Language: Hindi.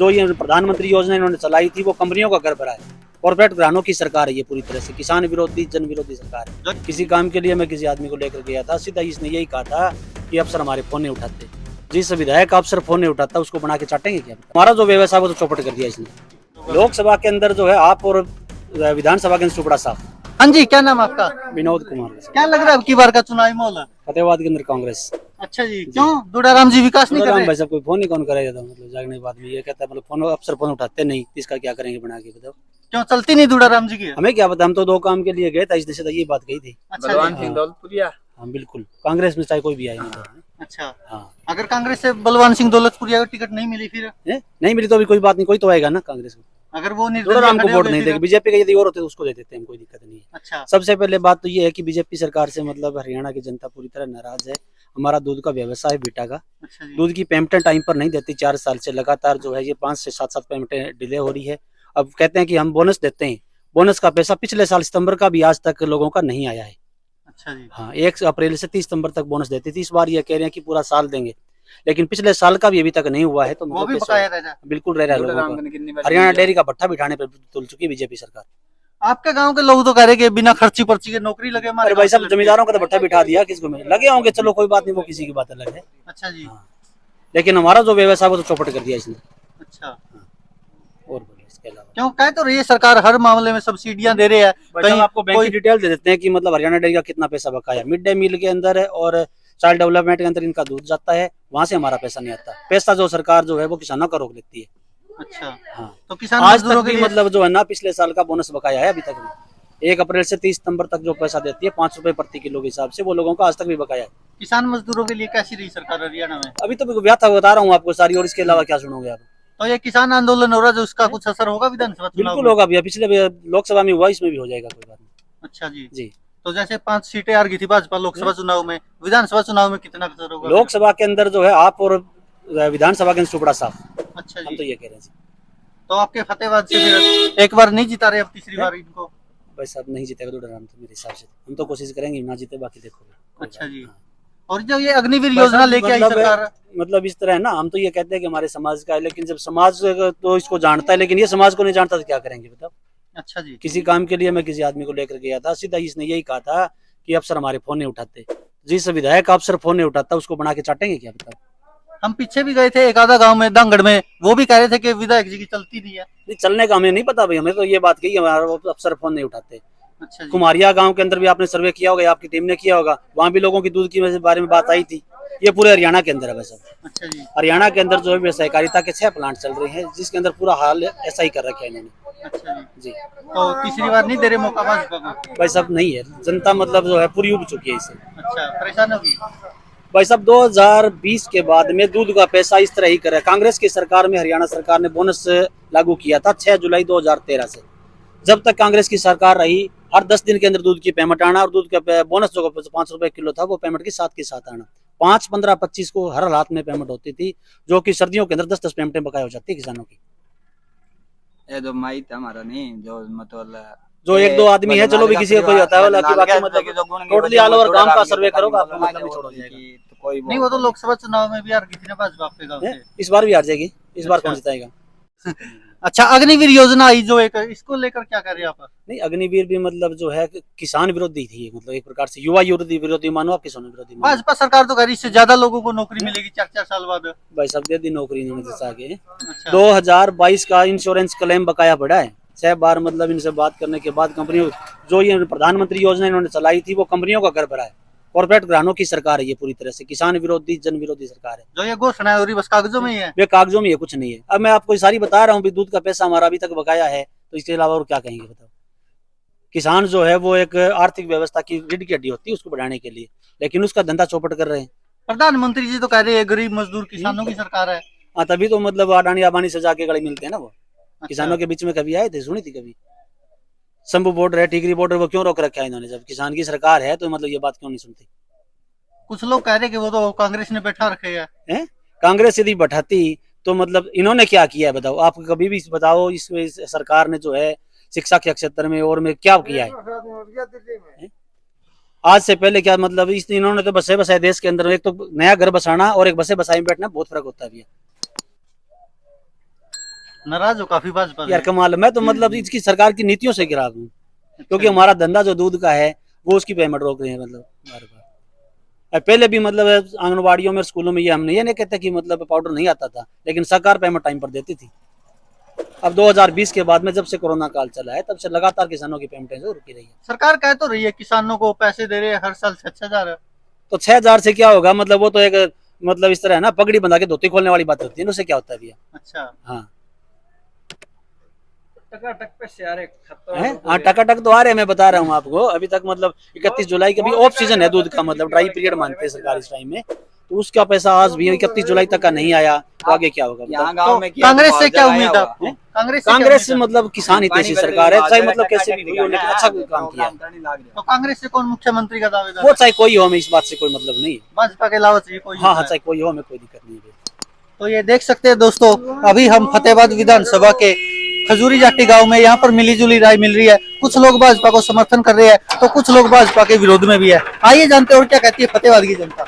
जो ये प्रधानमंत्री योजना इन्होंने चलाई थी वो कंपनियों का घर भरा है। कॉर्पोरेट घरानों की सरकार है ये पूरी तरह से, किसान विरोधी जन विरोधी सरकार है। किसी काम के लिए मैं किसी आदमी को लेकर गया था, सीधा इसने यही कहा था कि अफसर हमारे फोन नहीं उठाते। जिस विधायक अफसर फोन नहीं उठाता उसको बना के चाटेंगे क्या? हमारा जो व्यवसाय वो तो चौपट कर दिया इसने। लोकसभा के अंदर जो है आप और विधानसभा के अंदर चुपड़ा साफ। हाँ जी, क्या नाम आपका? विनोद कुमार। क्या लग रहा है अब की बार का चुनावी माहौल है? फतेहाबाद के अंदर कांग्रेस। अच्छा जी, क्यों दुड़ाराम जी विकास नहीं कर रहे? भाई साहब कोई फोन ही कौन करेगा? तो मतलब जागने के बाद में ये कहता है मतलब फोन अफसर फोन उठाते नहीं, इसका क्या करेंगे बना के बताओ। क्यों चलती नहीं दुड़ाराम जी की? हमें क्या पता, हम तो 2 काम के लिए गए था, इसने सीधा ये बात कही थी। अच्छा बलवान सिंह दौलतपुरिया। हाँ बिल्कुल, कांग्रेस में चाहे कोई भी आए मतलब। अच्छा, हाँ अगर कांग्रेस से बलवान सिंह दौलतपुरिया को टिकट नहीं मिली फिर? नहीं मिली तो अभी कोई बात नहीं, कोई तो आएगा ना कांग्रेस को। अगर वो राम को वोट नहीं देंगे, बीजेपी का यदि और होते तो उसको दे देते हैं, कोई दिक्कत नहीं है। अच्छा, सबसे पहले बात तो ये है कि बीजेपी सरकार से मतलब हरियाणा की जनता पूरी तरह नाराज है। हमारा दूध का व्यवसाय है बेटा का, अच्छा जी। दूध की पेमेंटें टाइम पर नहीं देती। 4 साल से लगातार जो है ये 5 से 7 पेमेंटें डिले हो रही है। अब कहते हैं कि हम बोनस देते हैं, बोनस का पैसा पिछले साल सितंबर का भी आज तक लोगों का नहीं आया है। अच्छा जी। हाँ, 1 अप्रैल से 30 सितंबर तक बोनस देती थी, इस बार ये कह रहे हैं कि पूरा साल देंगे, लेकिन पिछले साल का भी अभी तक नहीं हुआ है। तो वो भी बकाया रह जाए। बिल्कुल रह रहा है लोगों का। हरियाणा डेयरी का भट्ठा बिठाने पर तुल चुकी है बीजेपी सरकार। आपके गांव के लोग तो कह रहे कि बिना खर्ची पर्ची के नौकरी लगे हमारे। अरे भाई साहब जमींदारों का तो भट्ठा बिठा दिया, किसको में लगे होंगे, चलो कोई बात नहीं, वो किसी की बात अलग है। अच्छा जी। हाँ। लेकिन हमारा जो व्यवसाय वो तो चौपट कर दिया इसने। अच्छा, और बोलिए इसके अलावा। क्यों कह तो रही है सरकार हर मामले में सब्सिडियां दे रही है। कहीं आपको बैंक की डिटेल दे देते हैं कि मतलब हरियाणा डेयरी का कितना पैसा बकाया मिड डे मील के अंदर है और चाइल्ड डेवलपमेंट के अंदर इनका दूध जाता है, वहां से हमारा पैसा नहीं आता। पैसा जो सरकार जो है वो किसानों का रोक लेती है। अच्छा, हाँ, तो किसान आज मजदूरों तक के भी लिए मतलब जो है ना पिछले साल का बोनस बकाया है अभी तक भी। 1 अप्रैल से 30 सितंबर तक जो पैसा देती है 5 रुपए प्रति किलो के हिसाब से, वो लोगों का आज तक भी बकाया है। किसान मजदूरों के लिए कैसी रही सरकार हरियाणा में? अभी तो व्याथा बता रहा हूँ आपको सारी, और इसके अलावा क्या सुनोगे आप? तो ये किसान आंदोलन हो रहा है, जो उसका कुछ असर होगा विधानसभा चुनाव बिल्कुल में? होगा भैया, पिछले लोकसभा में हुआ, इसमें भी हो जाएगा, कोई बात नहीं। अच्छा जी। जी, तो जैसे 5 सीटें हार गई थी भाजपा लोकसभा चुनाव में, विधानसभा चुनाव में कितना असर होगा? लोकसभा के अंदर जो है आप और विधानसभा के अंदर चुपड़ा साफ। अच्छा हम जी। तो ये कह रहे हैं जी। तो आपके फतेहाबाद से फिर एक बार नहीं जिता रहे, अब तीसरी बार इनको? भाई साहब नहीं जीतेगा तो डराम तो मेरे हिसाब से, हम तो कोशिश करेंगे ना जीते, बाकी देखोगे। अच्छा जी। हाँ। और जो ये अग्निवीर योजना लेके आई सरकार, मतलब इस तरह है ना, हम तो ये कहते हैं कि हमारे समाज का है, लेकिन जब समाज तो इसको जानता है, लेकिन ये समाज को नहीं जानता तो क्या करेंगे बताओ। अच्छा जी। किसी काम के लिए मैं किसी आदमी को लेकर गया था, सीधा इसने यही कहा था कि अफसर हमारे फोन नहीं उठाते। जिस विधायक अफसर फोन नहीं उठाता उसको बना के चाटेंगे क्या बताओ। हम पीछे भी गए थे एक आधा गांव में दांगड़ में, वो भी कह रहे थे कि विधायक जी की चलती नहीं है। नहीं चलने का हमें नहीं पता भाई, हमें तो ये बात कही हमारा अफसर फोन नहीं उठाते। अच्छा जी। कुमारिया गांव के अंदर भी आपने सर्वे किया होगा, आपकी टीम ने किया होगा, वहां भी लोगों की दूध की बारे में बात आई थी। ये पूरे हरियाणा के अंदर है वैसे। अच्छा जी। हरियाणा के अंदर जो है सहकारिता के 6 प्लांट चल रहे हैं, जिसके अंदर पूरा हाल ऐसा ही कर रखा है इन्होंने। अच्छा जी। जी तो तीसरी बार नहीं दे रहे मौका भाजपा को? भाई साहब नहीं है, जनता मतलब जो है पूरी उब चुकी है इससे। अच्छा, परेशान होगी? भाई साहब 2020 के बाद में दूध का पैसा इस तरह ही करे। कांग्रेस की सरकार में हरियाणा सरकार ने बोनस लागू किया था 6 जुलाई 2013 से। जब तक कांग्रेस की सरकार रही, हर 10 दिन के अंदर दूध की पेमेंट आना, और दूध का बोनस जो 5 रुपए किलो था वो पेमेंट के साथ आना। 5, 15, 25 को हर हालात में पेमेंट होती थी, जो कि सर्दियों के अंदर 10-10 पेमेंटें बकाया हो जाती है किसानों की। ये जो माइट हमारा नहीं जो मतलब जो 1-2 आदमी है, चलो भी किसी को कोई होता है, बाकी मतलब टोटली ऑल ओवर गांव का सर्वे करोगे आपको मतलब नहीं छोड़ा जाएगा। नहीं, वो तो लोकसभा चुनाव में भी हार गई थी ना भाजपा आपके गांव से। इस बार भी हार जाएगी, इस बार कौन जिताएगा? अच्छा, अग्निवीर योजना आई जो एक, इसको लेकर क्या कर रहे हैं आप? नहीं, अग्निवीर भी मतलब जो है किसान विरोधी थी, मतलब एक प्रकार से युवा विरोधी मानो, आप किसान विरोधी मानो। भाजपा सरकार तो कह रही इससे ज्यादा लोगों को नौकरी मिलेगी 4-4 साल बाद। भाई साहब दे दी नौकरी इन्होंने जैसा आगे। अच्छा। 2022 का इंश्योरेंस क्लेम बकाया पड़ा है 6 बार, मतलब इनसे बात करने के बाद कंपनियों जो ये प्रधानमंत्री योजना इन्होंने चलाई थी वो कंपनियों का घर भरा है। कॉर्पोरेट घरानों की सरकार है ये पूरी तरह से, किसान विरोधी जन विरोधी सरकार है। जो ये घोषणा हो रही बस कागजों में ही है? वे कागजों में है, कुछ नहीं है। अब मैं आपको सारी बता रहा हूँ, दूध का पैसा हमारा अभी तक बकाया है, तो इसके अलावा और क्या कहेंगे बताओ। किसान जो है वो एक आर्थिक व्यवस्था की रीढ़ की हड्डी होती है उसको बढ़ाने के लिए, लेकिन उसका धंधा चौपट कर रहे हैं। प्रधानमंत्री जी तो कह रहे हैं गरीब मजदूर किसानों की सरकार है। हाँ, तभी तो मतलब अडानी अबानी से जाके गले मिलते हैं ना वो। अच्छा। किसानों के बीच में कभी आए थे, सुनी थी कभी? शंभू बॉर्डर है, टिकरी बॉर्डर, वो क्यों रोक रखा है इन्होंने? जब किसान की सरकार है तो मतलब ये बात क्यों नहीं सुनती? कुछ लोग कह रहे कि वो तो कांग्रेस ने बैठा रखे है। कांग्रेस यदि बैठाती तो मतलब इन्होंने क्या किया है बताओ? आप कभी भी बताओ इस सरकार ने जो है शिक्षा के क्षेत्र में और में क्या किया है? आज से पहले क्या मतलब इन्होंने तो बसे बसाए देश के अंदर, एक तो नया घर बसाना और एक बसे बसाई में बैठना बहुत फर्क होता है भैया। नाराज हो काफी भाजपा से। यार कमाल है। मैं तो मतलब इसकी सरकार की नीतियों से गिरा हूँ, क्योंकि हमारा धंधा जो दूध का है वो उसकी पेमेंट रोक रहे हैं मतलब बार बार। पहले भी मतलब आंगनबाड़ियों में स्कूलों में ये हमने ये नहीं कहते कि मतलब पाउडर नहीं आता था, लेकिन सरकार पेमेंट टाइम पर देती थी। अब 2020 के बाद में जब से कोरोना काल चला है तब से लगातार किसानों की पेमेंटें जो रुकी रही है। सरकार कह तो रही है किसानों को पैसे दे रहे हैं हर साल 6,000। तो 6,000 से क्या होगा, मतलब वो तो एक मतलब इस तरह है ना, पगड़ी बंधा के धोती खोलने वाली बात होती है, उससे क्या होता है भैया। अच्छा, हाँ टकाटक पे सारे खत्म है, हाँ टकाटक तो आ रहे हैं, मैं बता रहा हूँ आपको। अभी तक मतलब 31 जुलाई के भी ऑफ सीजन है दूध का, मतलब ड्राई पीरियड मानते हैं सरकार इस टाइम में, तो उसका पैसा आज भी 31 जुलाई तक का नहीं आया, तो आगे क्या होगा यहाँ बताओ? गांव तो में किया कांग्रेस तो से क्या बहुत उम्मीद जगह आपको? आया कांग्रेस से क्या कांग्रेस उम्मीद मतलब किसान हितैषी सरकार है, चाहे मतलब कैसे भी हुई हो, लेकिन अच्छा कोई काम किया है। है? तो कांग्रेस से कौन मुख्यमंत्री का दावेदार वो है? चाहे कोई हो, हमें इस बात से कोई मतलब नहीं है। भाजपा के अलावा चाहिए कोई हाँ हाँ होता है? चाहे कोई हो, हमें कोई दिक्कत नहीं है। तो ये देख सकते हैं दोस्तों, अभी हम फतेहाबाद विधानसभा के खजूरी जाटी गांव में, यहाँ पर मिली जुली राय मिल रही है। कुछ लोग भाजपा को समर्थन कर रहे हैं तो कुछ लोग भाजपा के विरोध में भी है। आइए जानते हैं और क्या कहती है फतेहाबाद की जनता।